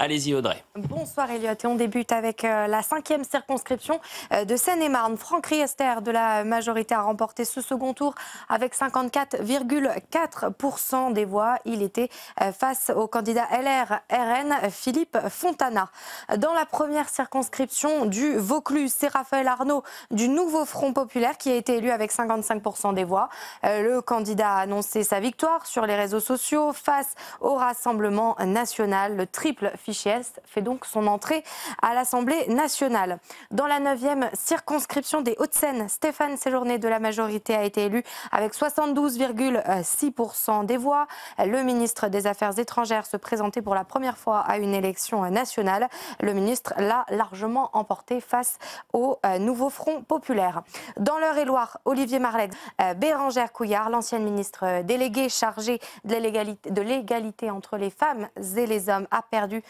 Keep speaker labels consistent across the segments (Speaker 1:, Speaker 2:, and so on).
Speaker 1: Allez-y Audrey.
Speaker 2: Bonsoir Elliot, et on débute avec la 5e circonscription de Seine-et-Marne. Franck Riester de la majorité a remporté ce second tour avec 54,4% des voix. Il était face au candidat LR-RN Philippe Fontana. Dans la première circonscription du Vaucluse, c'est Raphaël Arnaud du Nouveau Front Populaire qui a été élu avec 55% des voix. Le candidat a annoncé sa victoire sur les réseaux sociaux face au Rassemblement national. Le triple fichier S fait donc son entrée à l'Assemblée nationale. Dans la 9e circonscription des Hauts-de-Seine, Stéphane Séjourné de la majorité a été élu avec 72,6% des voix. Le ministre des Affaires étrangères se présentait pour la première fois à une élection nationale. Le ministre l'a largement emporté face au Nouveau Front Populaire. Dans l'Eure-et-Loire, Olivier Marleix, Bérangère Couillard, l'ancienne ministre déléguée chargée de l'égalité entre les femmes et les hommes, a perdu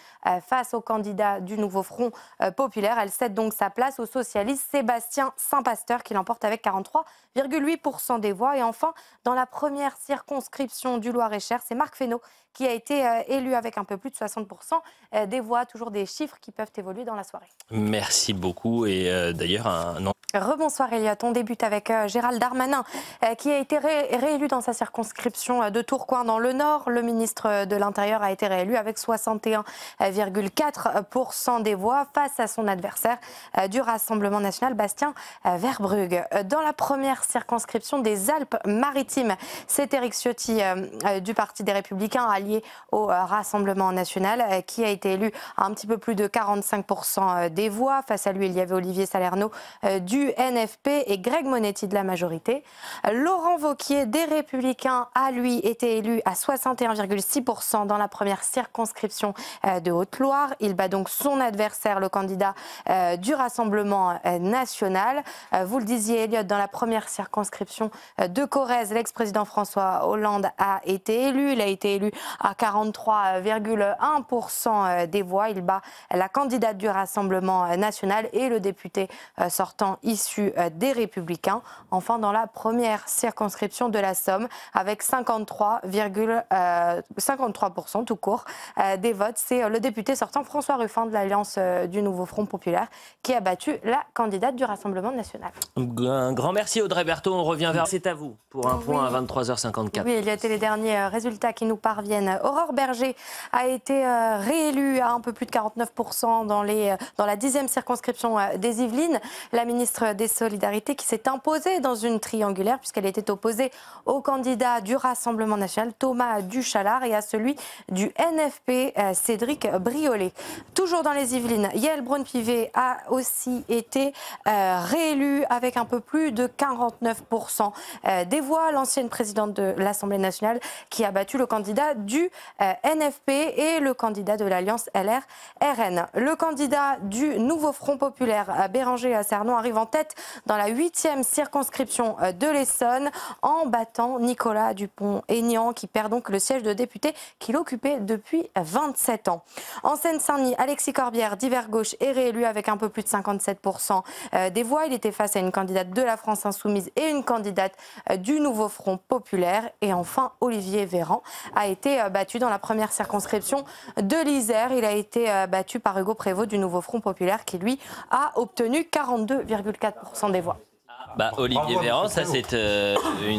Speaker 2: face au candidat du Nouveau Front Populaire. Elle cède donc sa place au socialiste Sébastien Saint-Pasteur qui l'emporte avec 43,8% des voix. Et enfin, dans la première circonscription du Loir-et-Cher, c'est Marc Fesneau qui a été élu avec un peu plus de 60% des voix. Toujours des chiffres qui peuvent évoluer dans la soirée.
Speaker 1: Merci beaucoup et d'ailleurs
Speaker 2: Rebonsoir Elliot, on débute avec Gérald Darmanin qui a été réélu dans sa circonscription de Tourcoing dans le Nord. Le ministre de l'Intérieur a été réélu avec 61,4% des voix face à son adversaire du Rassemblement national, Bastien Verbrugge. Dans la première circonscription des Alpes-Maritimes, c'est Éric Ciotti du Parti des Républicains allié au Rassemblement national qui a été élu à un petit peu plus de 45% des voix. Face à lui, il y avait Olivier Salerno du NFP et Greg Monetti de la majorité. Laurent Wauquiez des Républicains a lui été élu à 61,6% dans la première circonscription de Haute-Loire. Il bat donc son adversaire, le candidat du Rassemblement national. Vous le disiez Elliot, dans la première circonscription de Corrèze, l'ex-président François Hollande a été élu. Il a été élu à 43,1% des voix. Il bat la candidate du Rassemblement national et le député sortant issu des Républicains. Enfin, dans la première circonscription de la Somme, avec 53% tout court des votes, c'est le député sortant François Ruffin de l'Alliance du Nouveau Front Populaire qui a battu la candidate du Rassemblement national.
Speaker 1: un grand merci Audrey Berthaud, on revient vers... C'est à vous pour un point à 23h54.
Speaker 2: Oui, il y a les derniers résultats qui nous parviennent. Aurore Berger a été réélue à un peu plus de 49% dans la 10e circonscription des Yvelines. La ministre des Solidarités qui s'est imposée dans une triangulaire puisqu'elle était opposée au candidat du Rassemblement national, Thomas Duchalard, et à celui du NFP, Cédric Briolet. Toujours dans les Yvelines, Yael Braun-Pivet a aussi été réélue avec un peu plus de 49% des voix. L'ancienne présidente de l'Assemblée nationale qui a battu le candidat du NFP et le candidat de l'Alliance LR-RN. Le candidat du Nouveau Front Populaire, Béranger Cernon, arrive en tête dans la 8e circonscription de l'Essonne en battant Nicolas Dupont-Aignan qui perd donc le siège de député qu'il occupait depuis 27 ans. En Seine-Saint-Denis, Alexis Corbière d'Hiver Gauche est réélu avec un peu plus de 57% des voix. Il était face à une candidate de la France Insoumise et une candidate du Nouveau Front Populaire. Et enfin, Olivier Véran a été battu dans la première circonscription de l'Isère. Il a été battu par Hugo Prévost du Nouveau Front Populaire qui, lui, a obtenu 42,4% des voix.
Speaker 1: Olivier Véran, ça c'est une...